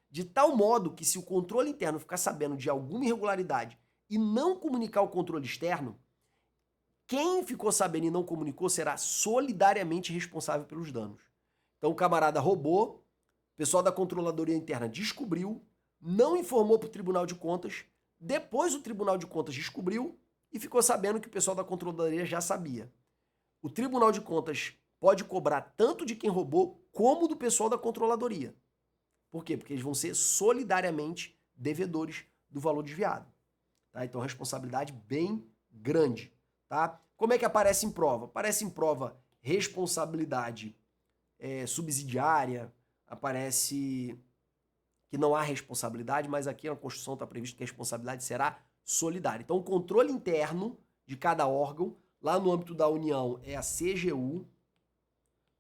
De tal modo que se o controle interno ficar sabendo de alguma irregularidade e não comunicar o controle externo, quem ficou sabendo e não comunicou será solidariamente responsável pelos danos. Então o camarada roubou, o pessoal da controladoria interna descobriu, não informou para o Tribunal de Contas, depois o Tribunal de Contas descobriu e ficou sabendo que o pessoal da controladoria já sabia. O Tribunal de Contas pode cobrar tanto de quem roubou como do pessoal da controladoria. Por quê? Porque eles vão ser solidariamente devedores do valor desviado. Tá? Então, responsabilidade bem grande. Tá? Como é que aparece em prova? Aparece em prova responsabilidade subsidiária, aparece que não há responsabilidade, mas aqui na Constituição está previsto que a responsabilidade será solidária. Então, o controle interno de cada órgão, lá no âmbito da União, é a CGU,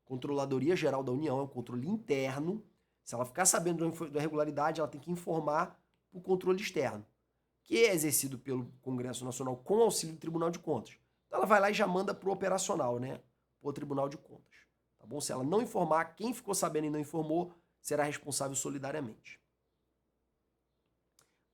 Controladoria Geral da União, é um controle interno. Se ela ficar sabendo da irregularidade, ela tem que informar o controle externo, que é exercido pelo Congresso Nacional com auxílio do Tribunal de Contas. Então ela vai lá e já manda para o operacional, né? Para o Tribunal de Contas. Tá bom? Se ela não informar, quem ficou sabendo e não informou será responsável solidariamente.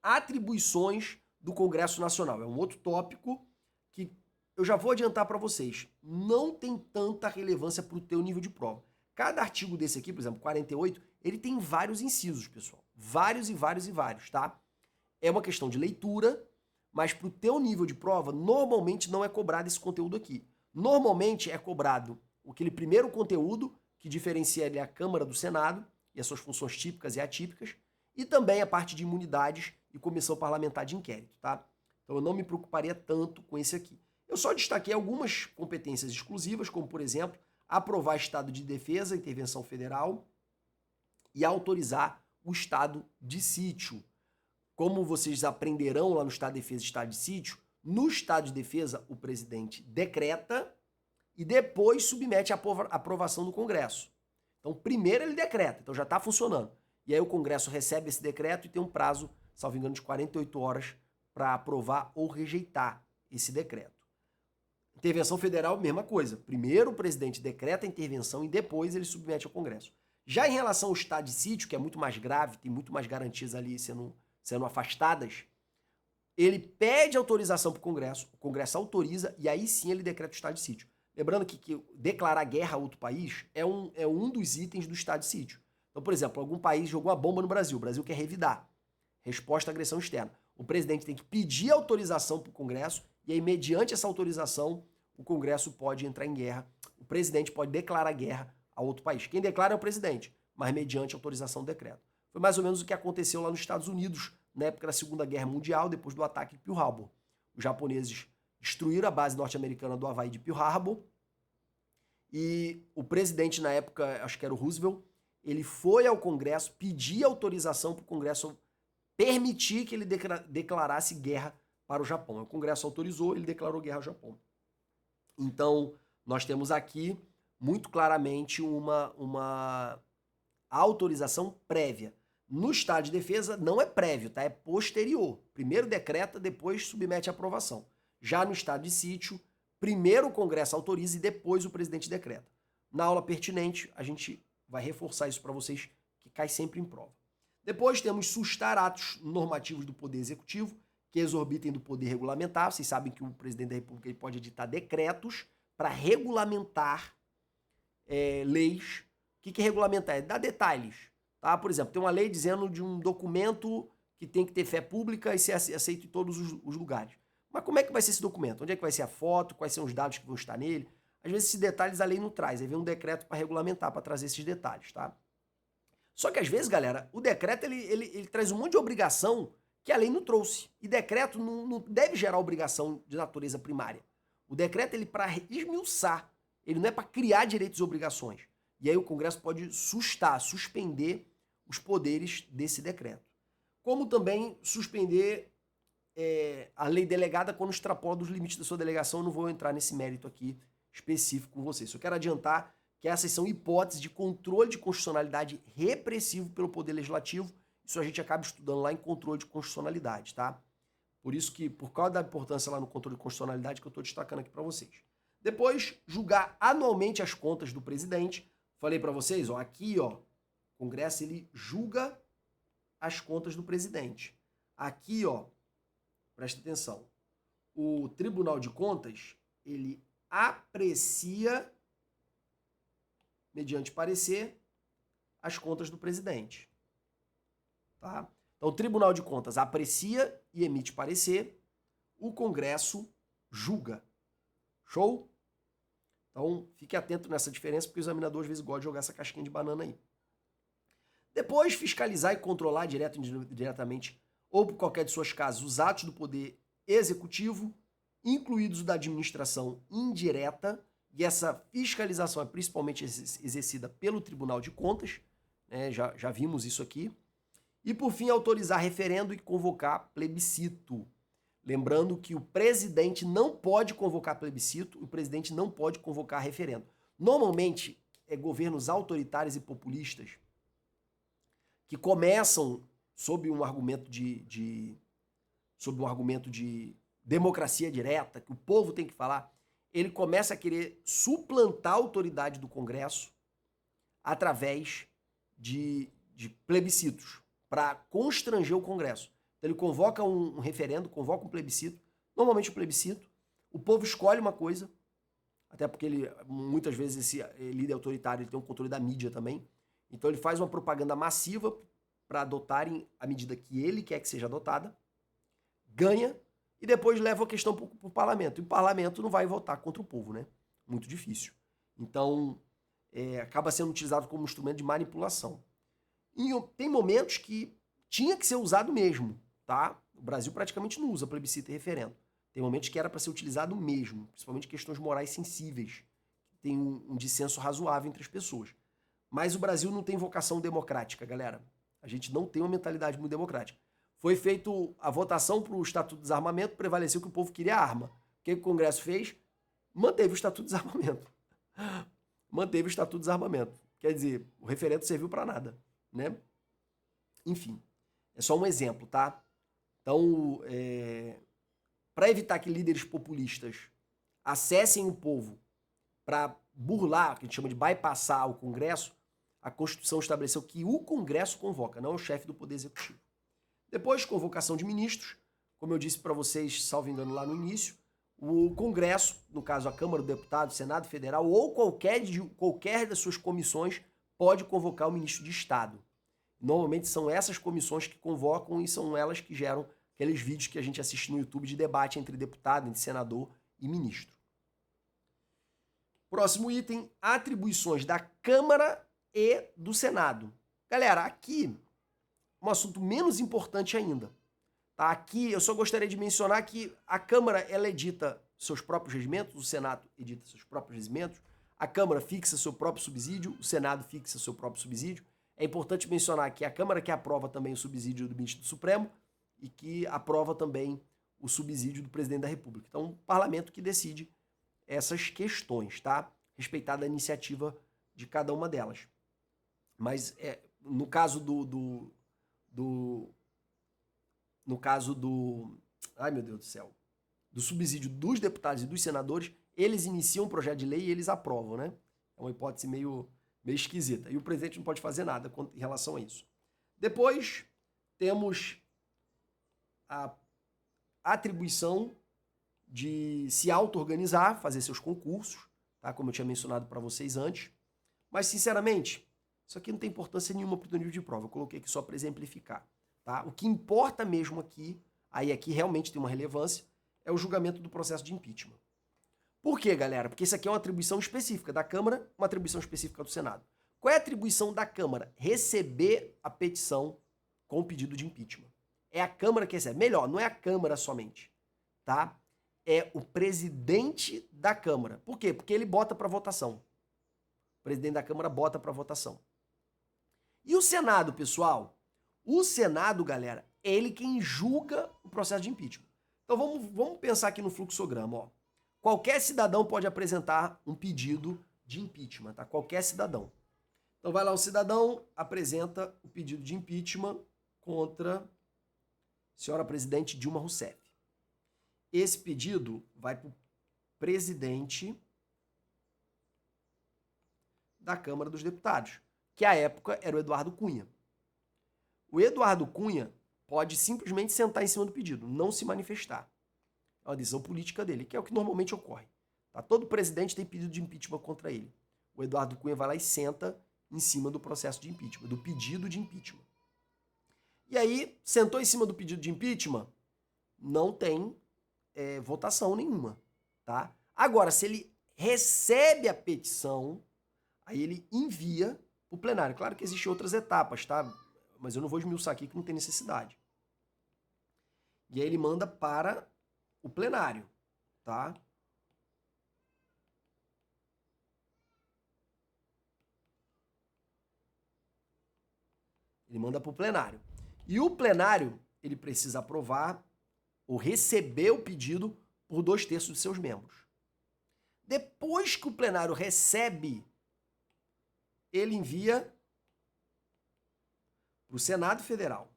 Atribuições do Congresso Nacional. É um outro tópico que eu já vou adiantar para vocês. Não tem tanta relevância para o teu nível de prova. Cada artigo desse aqui, por exemplo, 48, ele tem vários incisos, pessoal. Vários e vários e vários, tá? É uma questão de leitura, mas para o teu nível de prova, normalmente não é cobrado esse conteúdo aqui. Normalmente é cobrado aquele primeiro conteúdo que diferencia ali a Câmara do Senado e as suas funções típicas e atípicas, e também a parte de imunidades e comissão parlamentar de inquérito, tá? Então eu não me preocuparia tanto com esse aqui. Eu só destaquei algumas competências exclusivas, como, por exemplo, aprovar estado de defesa, intervenção federal e autorizar o estado de sítio. Como vocês aprenderão lá no estado de defesa e estado de sítio, no estado de defesa o presidente decreta e depois submete à aprovação do Congresso. Então, primeiro ele decreta, então já está funcionando. E aí o Congresso recebe esse decreto e tem um prazo, salvo engano, de 48 horas para aprovar ou rejeitar esse decreto. Intervenção federal, mesma coisa. Primeiro o presidente decreta a intervenção e depois ele submete ao Congresso. Já em relação ao estado de sítio, que é muito mais grave, tem muito mais garantias ali sendo afastadas, ele pede autorização para o Congresso autoriza e aí sim ele decreta o estado de sítio. Lembrando que declarar guerra a outro país é um dos itens do estado de sítio. Então, por exemplo, algum país jogou uma bomba no Brasil, o Brasil quer revidar. Resposta à agressão externa. O presidente tem que pedir autorização para o Congresso e aí, mediante essa autorização, o Congresso pode entrar em guerra, presidente pode declarar guerra a outro país. Quem declara é o presidente, mas mediante autorização do decreto. Foi mais ou menos o que aconteceu lá nos Estados Unidos, na época da Segunda Guerra Mundial, depois do ataque de Pearl Harbor. Os japoneses destruíram a base norte-americana do Havaí de Pearl Harbor e o presidente na época, acho que era o Roosevelt, ele foi ao Congresso pedir autorização para o Congresso permitir que ele declarasse guerra para o Japão. O Congresso autorizou, ele declarou guerra ao Japão. Então, nós temos aqui muito claramente uma autorização prévia. No estado de defesa não é prévio, tá? É posterior. Primeiro decreta, depois submete à aprovação. Já no estado de sítio, primeiro o Congresso autoriza e depois o presidente decreta. Na aula pertinente, a gente vai reforçar isso para vocês, que cai sempre em prova. Depois temos sustar atos normativos do Poder Executivo, que exorbitem do poder regulamentar. Vocês sabem que o presidente da República ele pode editar decretos para regulamentar leis. O que é regulamentar? É dar detalhes. Tá? Por exemplo, tem uma lei dizendo de um documento que tem que ter fé pública e ser aceito em todos os lugares. Mas como é que vai ser esse documento? Onde é que vai ser a foto? Quais são os dados que vão estar nele? Às vezes esses detalhes a lei não traz. Aí vem um decreto para regulamentar, para trazer esses detalhes, tá? Só que às vezes, galera, o decreto ele traz um monte de obrigação que a lei não trouxe. E decreto não deve gerar obrigação de natureza primária. O decreto ele para esmiuçar, ele não é para criar direitos e obrigações. E aí o Congresso pode suspender os poderes desse decreto. Como também suspender a lei delegada quando extrapola dos limites da sua delegação. Eu não vou entrar nesse mérito aqui específico com vocês. Só quero adiantar que essas são hipóteses de controle de constitucionalidade repressivo pelo Poder Legislativo. Isso a gente acaba estudando lá em controle de constitucionalidade, tá? Por isso que, por causa da importância lá no controle de constitucionalidade, que eu estou destacando aqui para vocês. Depois, julgar anualmente as contas do presidente. Falei para vocês, ó, aqui, ó, o Congresso ele julga as contas do presidente. Aqui, ó, presta atenção, o Tribunal de Contas, ele aprecia, mediante parecer, as contas do presidente. Tá? Então, o Tribunal de Contas aprecia e emite parecer, o Congresso julga. Show? Então, fique atento nessa diferença, porque o examinador às vezes gosta de jogar essa casquinha de banana aí. Depois, fiscalizar e controlar direto e indiretamente, ou por qualquer de suas casas, os atos do Poder Executivo, incluídos o da administração indireta, e essa fiscalização é principalmente exercida pelo Tribunal de Contas, né? Já vimos isso aqui. E, por fim, autorizar referendo e convocar plebiscito. Lembrando que o presidente não pode convocar plebiscito, o presidente não pode convocar referendo. Normalmente, governos autoritários e populistas que começam sob um argumento de democracia direta, que o povo tem que falar, ele começa a querer suplantar a autoridade do Congresso através de plebiscitos, para constranger o Congresso. Então ele convoca um referendo, convoca um plebiscito, normalmente um plebiscito, o povo escolhe uma coisa, até porque muitas vezes esse líder autoritário ele tem um controle da mídia também, então ele faz uma propaganda massiva para adotarem a medida que ele quer que seja adotada, ganha e depois leva a questão para o parlamento. E o parlamento não vai votar contra o povo, né? Muito difícil. Então, acaba sendo utilizado como instrumento de manipulação. E tem momentos que tinha que ser usado mesmo, tá? O Brasil praticamente não usa plebiscito e referendo. Tem momentos que era para ser utilizado mesmo, principalmente questões morais sensíveis, que tem um dissenso razoável entre as pessoas. Mas o Brasil não tem vocação democrática, galera. A gente não tem uma mentalidade muito democrática. Foi feita a votação para o Estatuto do Desarmamento, prevaleceu que o povo queria arma. O que o Congresso fez? Manteve o Estatuto do Desarmamento. Manteve o Estatuto do Desarmamento. Quer dizer, o referendo serviu para nada, né? Enfim, é só um exemplo, tá? Então, para evitar que líderes populistas acessem o povo para burlar, que a gente chama de bypassar o Congresso, a Constituição estabeleceu que o Congresso convoca, não é o chefe do Poder Executivo. Depois, convocação de ministros, como eu disse para vocês, salvo engano lá no início, o Congresso, no caso a Câmara dos Deputados, Senado Federal ou qualquer das suas comissões pode convocar o ministro de Estado. Normalmente são essas comissões que convocam e são elas que geram aqueles vídeos que a gente assiste no YouTube de debate entre deputado, entre senador e ministro. Próximo item, atribuições da Câmara e do Senado. Galera, aqui um assunto menos importante ainda. Tá? Aqui eu só gostaria de mencionar que a Câmara ela edita seus próprios regimentos, o Senado edita seus próprios regimentos, a Câmara fixa seu próprio subsídio, o Senado fixa seu próprio subsídio. É importante mencionar que a Câmara que aprova também o subsídio do ministro do Supremo e que aprova também o subsídio do presidente da República. Então, o parlamento que decide essas questões, tá? Respeitada a iniciativa de cada uma delas. Mas no caso ai meu Deus do céu, do subsídio dos deputados e dos senadores, eles iniciam um projeto de lei e eles aprovam, né? É uma hipótese meio esquisita. E o presidente não pode fazer nada em relação a isso. Depois, temos a atribuição de se auto-organizar, fazer seus concursos, tá? Como eu tinha mencionado para vocês antes. Mas, sinceramente, isso aqui não tem importância nenhuma para o nível de prova. Eu coloquei aqui só para exemplificar. Tá? O que importa mesmo aqui, aí aqui realmente tem uma relevância, é o julgamento do processo de impeachment. Por quê, galera? Porque isso aqui é uma atribuição específica da Câmara, uma atribuição específica do Senado. Qual é a atribuição da Câmara? Receber a petição com o pedido de impeachment. É a Câmara que recebe. Melhor, não é a Câmara somente, tá? É o presidente da Câmara. Por quê? Porque ele bota para votação. O presidente da Câmara bota para votação. E o Senado, pessoal? O Senado, galera, é ele quem julga o processo de impeachment. Então vamos pensar aqui no fluxograma. Ó. Qualquer cidadão pode apresentar um pedido de impeachment, tá? Qualquer cidadão. Então vai lá, o cidadão apresenta o pedido de impeachment contra a senhora presidente Dilma Rousseff. Esse pedido vai para o presidente da Câmara dos Deputados, que à época era o Eduardo Cunha. O Eduardo Cunha pode simplesmente sentar em cima do pedido, não se manifestar. É uma decisão política dele, que é o que normalmente ocorre. Tá? Todo presidente tem pedido de impeachment contra ele. O Eduardo Cunha vai lá e senta em cima do processo de impeachment, do pedido de impeachment. E aí, sentou em cima do pedido de impeachment, não tem votação nenhuma. Tá? Agora, se ele recebe a petição, aí ele envia para o plenário. Claro que existem outras etapas, tá? Mas eu não vou esmiuçar aqui que não tem necessidade. E aí ele manda para o plenário, tá? Ele manda para o plenário. E o plenário, ele precisa aprovar ou receber o pedido por 2/3 de seus membros. Depois que o plenário recebe, ele envia para o Senado Federal.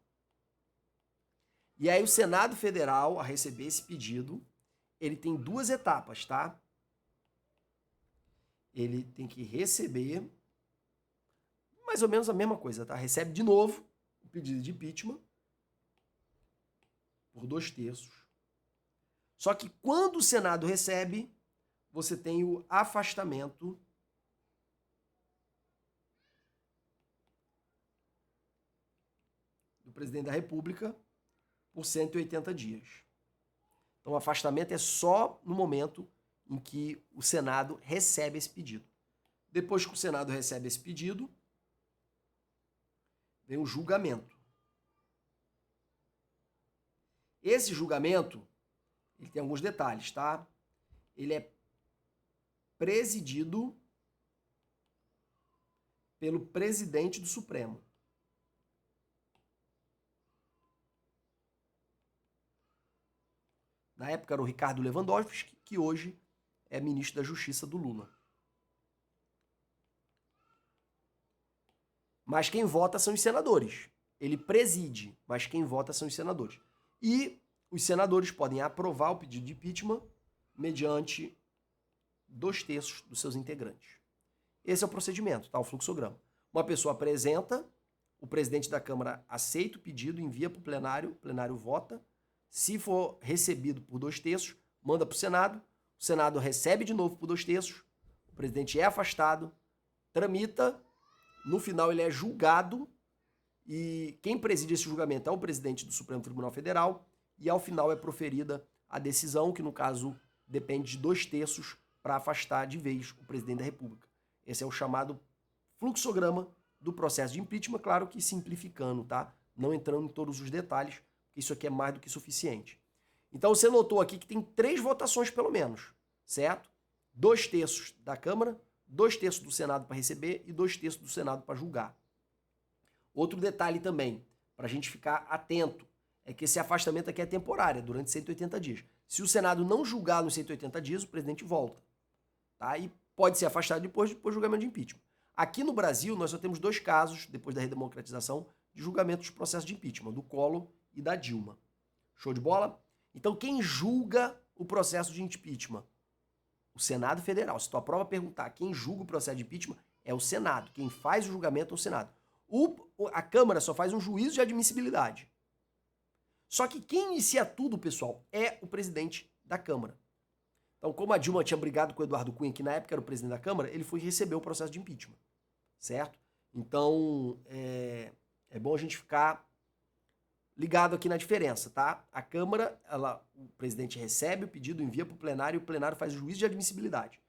E aí o Senado Federal, a receber esse pedido, ele tem 2 etapas, tá? Ele tem que receber mais ou menos a mesma coisa, tá? Recebe de novo o pedido de impeachment por 2/3. Só que quando o Senado recebe, você tem o afastamento do presidente da República por 180 dias. Então, o afastamento é só no momento em que o Senado recebe esse pedido. Depois que o Senado recebe esse pedido, vem o julgamento. Esse julgamento, ele tem alguns detalhes, tá? Ele é presidido pelo presidente do Supremo. Na época era o Ricardo Lewandowski, que hoje é ministro da Justiça do Lula. Mas quem vota são os senadores. Ele preside, mas quem vota são os senadores. E os senadores podem aprovar o pedido de impeachment mediante 2/3 dos seus integrantes. Esse é o procedimento, tá? O fluxograma. Uma pessoa apresenta, o presidente da Câmara aceita o pedido, envia para o plenário vota. Se for recebido por 2/3, manda para o Senado recebe de novo por 2/3, o presidente é afastado, tramita, no final ele é julgado e quem preside esse julgamento é o presidente do Supremo Tribunal Federal e ao final é proferida a decisão, que no caso depende de 2/3 para afastar de vez o presidente da República. Esse é o chamado fluxograma do processo de impeachment, claro que simplificando, tá? Não entrando em todos os detalhes, porque isso aqui é mais do que suficiente. Então você notou aqui que tem 3 votações pelo menos, certo? 2/3 da Câmara, 2/3 do Senado para receber e 2/3 do Senado para julgar. Outro detalhe também, para a gente ficar atento, é que esse afastamento aqui é temporário, durante 180 dias. Se o Senado não julgar nos 180 dias, o presidente volta. Tá? E pode ser afastado depois do julgamento de impeachment. Aqui no Brasil, nós só temos 2 casos, depois da redemocratização, de julgamento dos processos de impeachment, do Collor e da Dilma. Show de bola? Então, quem julga o processo de impeachment? O Senado Federal. Se tua prova perguntar quem julga o processo de impeachment, é o Senado. Quem faz o julgamento é o Senado. A Câmara só faz um juízo de admissibilidade. Só que quem inicia tudo, pessoal, é o presidente da Câmara. Então, como a Dilma tinha brigado com o Eduardo Cunha, que na época era o presidente da Câmara, ele foi receber o processo de impeachment. Certo? Então, é bom a gente ficar ligado aqui na diferença, tá? A Câmara, o presidente recebe o pedido, envia para o plenário e o plenário faz o juízo de admissibilidade.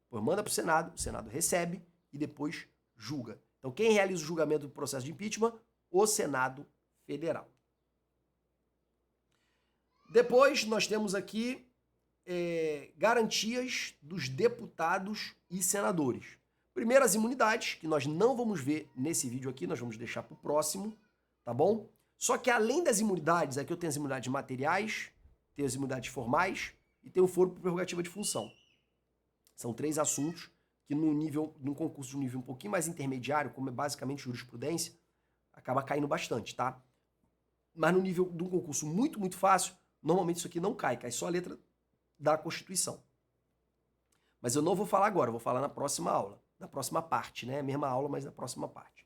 Depois manda para o Senado recebe e depois julga. Então, quem realiza o julgamento do processo de impeachment? O Senado Federal. Depois, nós temos aqui garantias dos deputados e senadores. Primeiro, as imunidades, que nós não vamos ver nesse vídeo aqui, nós vamos deixar para o próximo, tá bom? Só que além das imunidades, aqui eu tenho as imunidades materiais, tenho as imunidades formais e tenho o foro por prerrogativa de função. São 3 assuntos que num concurso de um nível um pouquinho mais intermediário, como é basicamente jurisprudência, acaba caindo bastante, tá? Mas no nível de um concurso muito, muito fácil, normalmente isso aqui não cai só a letra da Constituição. Mas eu não vou falar agora, eu vou falar na próxima aula, na próxima parte, né? Mesma aula, mas na próxima parte.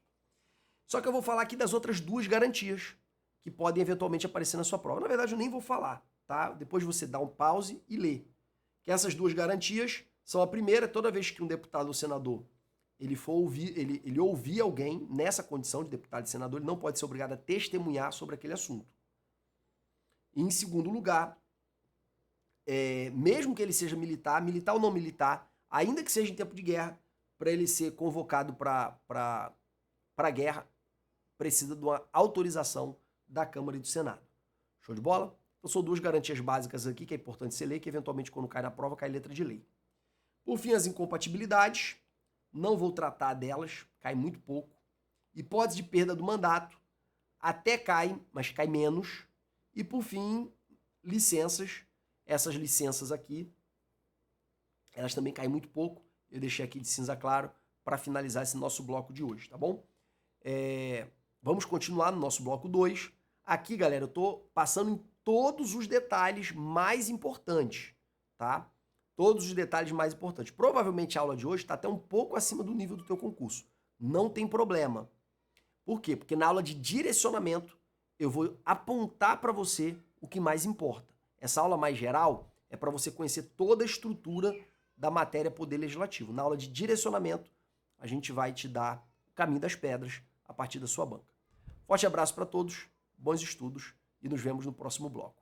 Só que eu vou falar aqui das outras 2 garantias que podem eventualmente aparecer na sua prova. Na verdade, eu nem vou falar, tá? Depois você dá um pause e lê. Que essas 2 garantias são a primeira, toda vez que um deputado ou senador ele ouvir alguém nessa condição de deputado e senador, ele não pode ser obrigado a testemunhar sobre aquele assunto. E, em segundo lugar, mesmo que ele seja militar ou não militar, ainda que seja em tempo de guerra, para ele ser convocado para a guerra, precisa de uma autorização da Câmara e do Senado. Show de bola? Então são 2 garantias básicas aqui que é importante você ler, que eventualmente quando cai na prova, cai letra de lei. Por fim, as incompatibilidades, não vou tratar delas, cai muito pouco. Hipótese de perda do mandato, até cai, mas cai menos. E por fim, licenças, essas licenças aqui, elas também caem muito pouco. Eu deixei aqui de cinza claro para finalizar esse nosso bloco de hoje, tá bom? Vamos continuar no nosso bloco 2. Aqui, galera, eu tô passando em todos os detalhes mais importantes, tá? Todos os detalhes mais importantes. Provavelmente a aula de hoje está até um pouco acima do nível do teu concurso. Não tem problema. Por quê? Porque na aula de direcionamento eu vou apontar para você o que mais importa. Essa aula mais geral é para você conhecer toda a estrutura da matéria Poder Legislativo. Na aula de direcionamento, a gente vai te dar o caminho das pedras a partir da sua banca. Forte abraço para todos, bons estudos e nos vemos no próximo bloco.